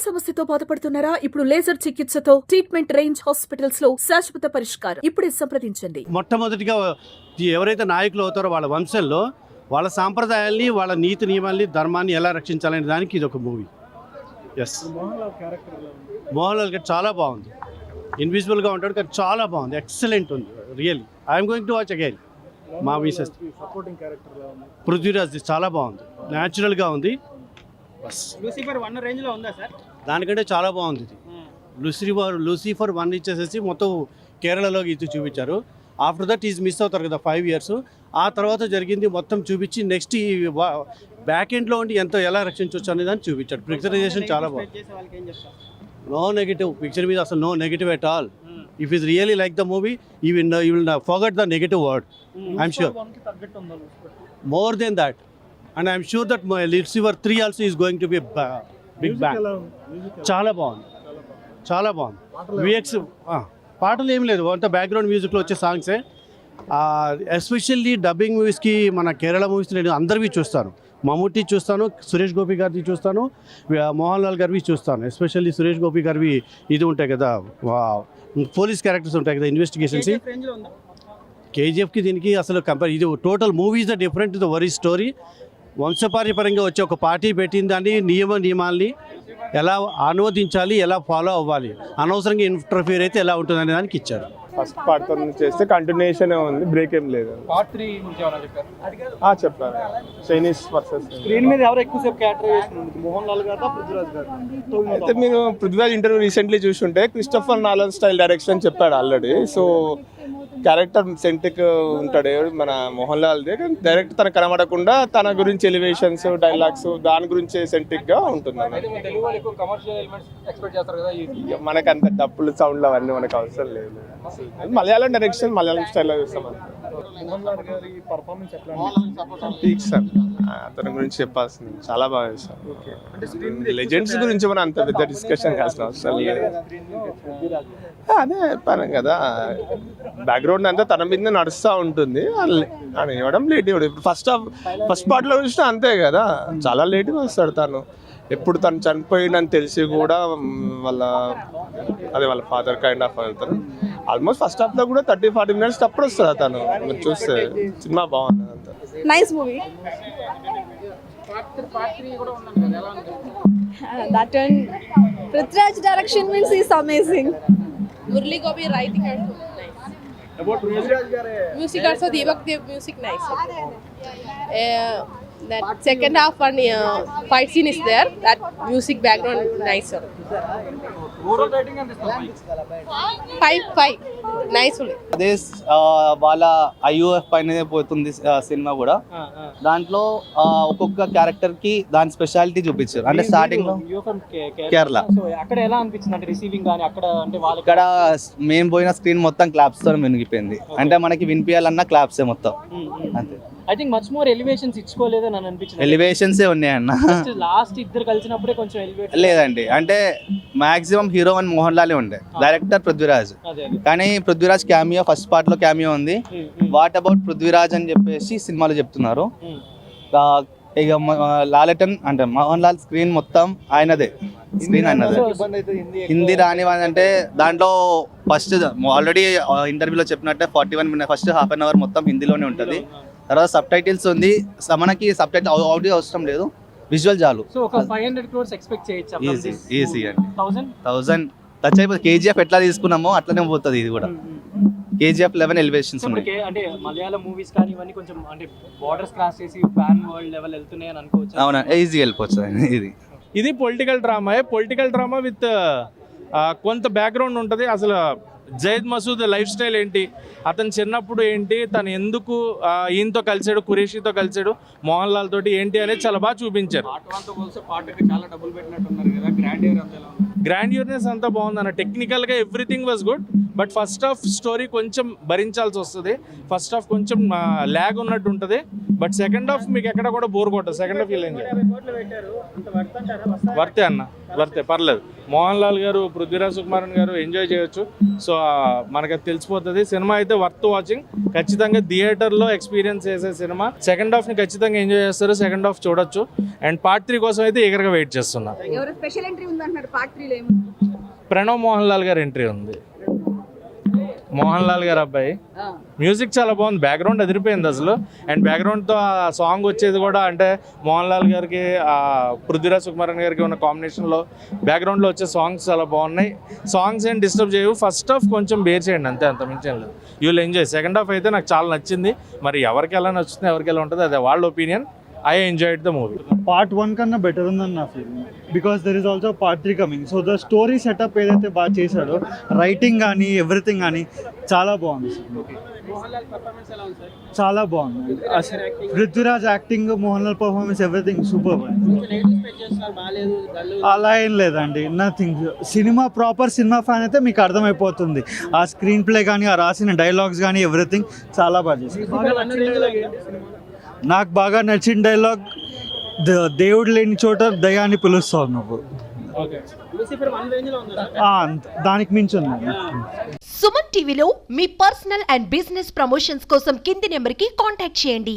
సమస్యతో బాధపడుతున్నారా? ఇప్పుడు లేజర్ చికిత్సతో ట్రీట్మెంట్ రేంజ్ హాస్పిటల్స్ లో శాశ్వత పరిష్కారం. ఇప్పుడే సంప్రదించండి. మొట్టమొదటిగా ఎవరైతే నాయకులు అవుతారో వాళ్ళ వంశంలో వాళ్ళ సాంప్రదాయాల్ని, వాళ్ళ నీతి నియమాల్ని, ధర్మాన్ని ఎలా రక్షించాలనే దానికి ఇది ఒక మూవీ. ఎస్, మోహన్ లాల్ గారు చాలా బాగుంది. ఇన్విజిబుల్గా ఉంటాడు కానీ చాలా బాగుంది, ఎక్సలెంట్ ఉంది. Really I'm going to watch again. మా మిసెస్ పృథ్వీరాజ్ చాలా బాగుంది, న్యాచురల్గా ఉంది. లూసిఫర్ 1 రేంజ్ లో ఉందా సార్? దానికంటే చాలా బాగుంది ఇది. లూసిఫర్ 1 ఇచ్చేసేసి మొత్తం కేరళలోకి ఇది చూపించారు. ఆఫ్టర్ దట్ ఈజ్ మిస్ అవుతారు కదా 5 years. ఆ తర్వాత జరిగింది మొత్తం చూపించి నెక్స్ట్ ఈ బ్యాక్ ఎండ్లో ఉండి ఎలా రక్షించవచ్చు అనే దాన్ని చూపించాడు. పిక్చరైజేషన్ చాలా బాగుంది. నో నెగిటివ్ పిక్చర్ మీద అసలు, no negative at all. If is really like the movie you will forget the negative word. I'm sure more than that. And I'm sure that Lucifer 3 also is going to be a big bang. చాలా బాగుంది, చాలా బాగుంది. Vx పాటలు ఏం లేదు, అంత background మ్యూజిక్లో వచ్చే సాంగ్సే. ఎస్పెషల్లీ డబ్బింగ్ మూవీస్కి, మన కేరళ మూవీస్ నేను అందరివి చూస్తాను. మమ్ముట్టి చూస్తాను, సురేష్ గోపి గారిది చూస్తాను, మోహన్ లాల్ గారివి చూస్తాను. ఎస్పెషల్లీ సురేష్ గోపి గారివి ఇది ఉంటాయి కదా, పోలీస్ క్యారెక్టర్స్ ఉంటాయి కదా, ఇన్వెస్టిగేషన్స్. కేజీఎఫ్కి దీనికి అసలు కంపేర్, ఇది total movie is the different the very story. వంశపార్యపరంగా వచ్చే ఒక పార్టీ పెట్టిన దాన్ని నియమాల్ని ఎలా అనువదించాలి, ఎలా ఫాలో అవ్వాలి, అనవసరంగా ఇంటర్ఫియర్ అయితే ఎలా ఉంటుంది అనే దానికి ఇచ్చారు. ఫస్ట్ పార్ట్ తో చేస్తే కంటిన్యూషన్ ఉంది, బ్రేక్ ఏం లేదు. పార్ట్ 3 నుంచి ఏమైనా చెప్పారు? చెప్పారు. చైనీస్ వర్సెస్ స్క్రీన్ మీద ఎవరు ఎక్కువసేపు క్యారెక్టర్ చేస్తున్నారు, మోహన్ లాల్ గారు పృథ్వీరాజ్ గారు? అయితే మీరు పృథ్వీరాజ్ ఇంటర్వ్యూ రీసెంట్లీ చూస్తుంటే క్రిస్టోఫర్ నాలన్ స్టైల్ డైరెక్షన్ చెప్పాడు ఆల్రెడీ. సో క్యారెక్టర్ సెంటిక్ ఉంటాడు మన మోహన్ లాల్ది, డైరెక్ట్ తనకు కనబడకుండా తన గురించి ఎలివేషన్స్, డైలాగ్స్ దాని గురించి సెంటిక్గా ఉంటుంది. మనకు అంత డప్పులు, సౌండ్లు అవన్నీ మనకు అవసరం లేదు. మలయాళం డైరెక్షన్, మలయాళం స్టైల్లో చూస్తాం. అతని గురించి చెప్పాల్సింది చాలా బాగా చేస్తాం. లెజెండ్స్ గురించి మనం అంత పెద్ద డిస్కషన్ కావాల్సిన అవసరం లేదు. అదే చెప్పాను కదా, బ్యాక్గ్రౌండ్ అంతా తన మీద నడుస్తూ ఉంటుంది. అని ఇవ్వడం లేట్ ఇవ్వడం. ఇప్పుడు ఫస్ట్ పార్ట్లో చూసినా అంతే కదా, చాలా లేట్గా వస్తాడు తను. ఎప్పుడు తను చనిపోయిందని తెలిసి కూడా వాళ్ళ ఫాదర్ కైండ్ ఆఫ్ వెళ్తాను. ఆల్మోస్ట్ ఫస్ట్ హాఫ్లో కూడా 30-40 minutes అప్పుడు వస్తుంది తను. మీరు చూస్తే సినిమా బాగుంది. అంతా nice movie. That one, Prithviraj direction means is amazing. Murli Gopi writing also nice. About Prithviraj garu Music also Deepak Dev music nice. That second half one fight scene is there. That music background nice. overall rating and this 5 nice only. అదే వాళ్ళ ఐఓఎఫ్ పైన పోతుంది cinema కూడా. దాంట్లో ఒక్కొక్క character కి దాని speciality చూపించారు. అంటే స్టార్టింగ్ లో కేరళ, సో అక్కడ ఎలా అనిపించింది అంటే రిసీవింగ్ గాని అక్కడ అంటే వాళ్ళ ఇక్కడ మేము పోయిన స్క్రీన్ మొత్తం క్లాప్స్ తో మునిగిపోయింది. అంటే మనకి వినిపించాలన్నా క్లాప్సే మొత్తం. అంతే. I think much more elevations ఇచ్చుకోలేదని అని అనిపించింది. ఎలివేషన్సే ఉన్నాయన్న. లాస్ట్ ఇద్దరు కలిసినప్పుడే కొంచెం ఎలివేట్ లేదండి. అంటే మాక్సిమం హీరో అని మోహన్ లాలే ఉండే, డైరెక్టర్ పృథ్వీరాజ్. కానీ పృథ్వీరాజ్ క్యామియో ఫస్ట్ పార్ట్ లో క్యామియో ఉంది. వాట్ అబౌట్ పృథ్వీరాజ్ అని చెప్పేసి సినిమాలో చెప్తున్నారు. ఇక లాలెటన్ అంటే మోహన్ లాల్ స్క్రీన్ మొత్తం ఆయనదే, స్క్రీన్ ఆయనదే. హిందీ రాని అంటే దాంట్లో ఫస్ట్ ఆల్రెడీ ఇంటర్వ్యూలో చెప్పినట్టే 41 minutes first half an hour మొత్తం హిందీలోనే ఉంటుంది. తర్వాత సబ్ టైటిల్స్ ఉంది. మనకి సబ్ టైటిల్ ఆడియో అవసరం లేదు, విజువల్ చాలు. సో ఒక 500 crores ఎక్స్పెక్ట్ చేయొచ్చు. ఈజీ అండి. 1000 టచ్ అయిపోతుంది. కేజీఎఫ్ ఎట్లా తీసుకున్నామో అట్లనే పోతుంది ఇది కూడా. కేజీఎఫ్ 11 ఎలివేషన్స్ ఉన్నాయి. అంటే మలయాళం మూవీస్ కానీ ఇవన్నీ కొంచెం అంటే బోర్డర్స్ క్రాస్ చేసి పాన్ వరల్డ్ లెవెల్ వెళ్తున్నాయి అని అనుకోవచ్చు. అవునా, ఈజీ వెళ్ళిపోతుంది. ఇది పొలిటికల్ డ్రామా విత్ కొంత బ్యాక్గ్రౌండ్ ఉంటుంది. అసలు జైద్ మసూద్ లైఫ్ స్టైల్ ఏంటి, అతను చిన్నప్పుడు ఏంటి, తను ఎందుకు ఈయనతో కలిసాడు, ఖురేషీతో కలిసాడు, మోహన్ లాల్ తోటి ఏంటి అనేది చాలా బాగా చూపించారు. గ్రాండ్యూర్నెస్ అంతా బాగుంది అన్న. టెక్నికల్గా everything was good. But first half story కొంచెం భరించాల్సి వస్తుంది. ఫస్ట్ హాఫ్ కొంచెం ల్యాగ్ ఉన్నట్టు ఉంటుంది. బట్ సెకండ్ హాఫ్ మీకు ఎక్కడ కూడా బోర్ కొట్టదు. సెకండ్ హాఫ్ ఫీల్ ఎంజాయ్ వర్తే అన్న, వర్తే, పర్లేదు. మోహన్ లాల్ గారు, పృథ్వీరాజ్ సుకుమారన్ గారు ఎంజాయ్ చేయొచ్చు. సో మనకి అది తెలిసిపోతుంది. సినిమా అయితే వర్త్ వాచింగ్. ఖచ్చితంగా థియేటర్లో ఎక్స్పీరియన్స్ చేసే సినిమా. సెకండ్ హాఫ్ని ఖచ్చితంగా ఎంజాయ్ చేస్తారు. సెకండ్ హాఫ్ చూడొచ్చు. అండ్ పార్ట్ 3 కోసం అయితే ఈగర్గా వెయిట్ చేస్తున్నా. ఎవరు స్పెషల్ ఎంట్రీ ఉందంటున్నారు పార్ట్ 3 లో? ఏముంది? ప్రణవ్ మోహన్ లాల్ గారి ఎంట్రీ ఉంది. మోహన్ లాల్ గారు అబ్బాయి మ్యూజిక్ చాలా బాగుంది. బ్యాక్గ్రౌండ్ అదిరిపోయింది అసలు. అండ్ బ్యాక్గ్రౌండ్తో ఆ సాంగ్ వచ్చేది కూడా అంటే మోహన్ లాల్ గారికి పృథ్వీరాజ్ సుకుమారన్ గారికి ఉన్న కాంబినేషన్లో బ్యాక్గ్రౌండ్లో వచ్చే సాంగ్స్ చాలా బాగున్నాయి. సాంగ్స్ ఏం డిస్టర్బ్ చేయవు. ఫస్ట్ హాఫ్ కొంచెం బేర్ చేయండి అంతే, అంత మించి ఏం లేదు. You will enjoy. Second half అయితే నాకు చాలా నచ్చింది. మరి ఎవరికి ఎలా నచ్చుతుంది, ఎవరికి ఎలా ఉంటుంది, అదే వాళ్ళ opinion. I enjoyed the movie. Part 1 కన్నా బెటర్ ఉందని నా feeling. Because there is also part 3 coming. So the story setup ఏదైతే బాగా చేశాడో, రైటింగ్ కానీ ఎవ్రీథింగ్ కానీ చాలా బాగుంది. చాలా బాగుంది. Prithviraj acting, Mohan Lal performance, everything super. అలా ఏం లేదండి, nothing. Cinema proper cinema fan అయితే మీకు అర్థమైపోతుంది. ఆ స్క్రీన్ ప్లే కానీ, ఆ రాసిన డైలాగ్స్ కానీ ఎవ్రీథింగ్ చాలా బాగా చేశారు. నాకు బాగా నచ్చిన డైలాగ్, దేవుడు లేని చోట దయాన్ని పిలుస్తావు నువ్వు. దానికి మించి ఉంది. సుమన్ టీవీలో మీ పర్సనల్ అండ్ బిజినెస్ ప్రమోషన్స్ కోసం కింది నెంబర్కి కాంటాక్ట్ చేయండి.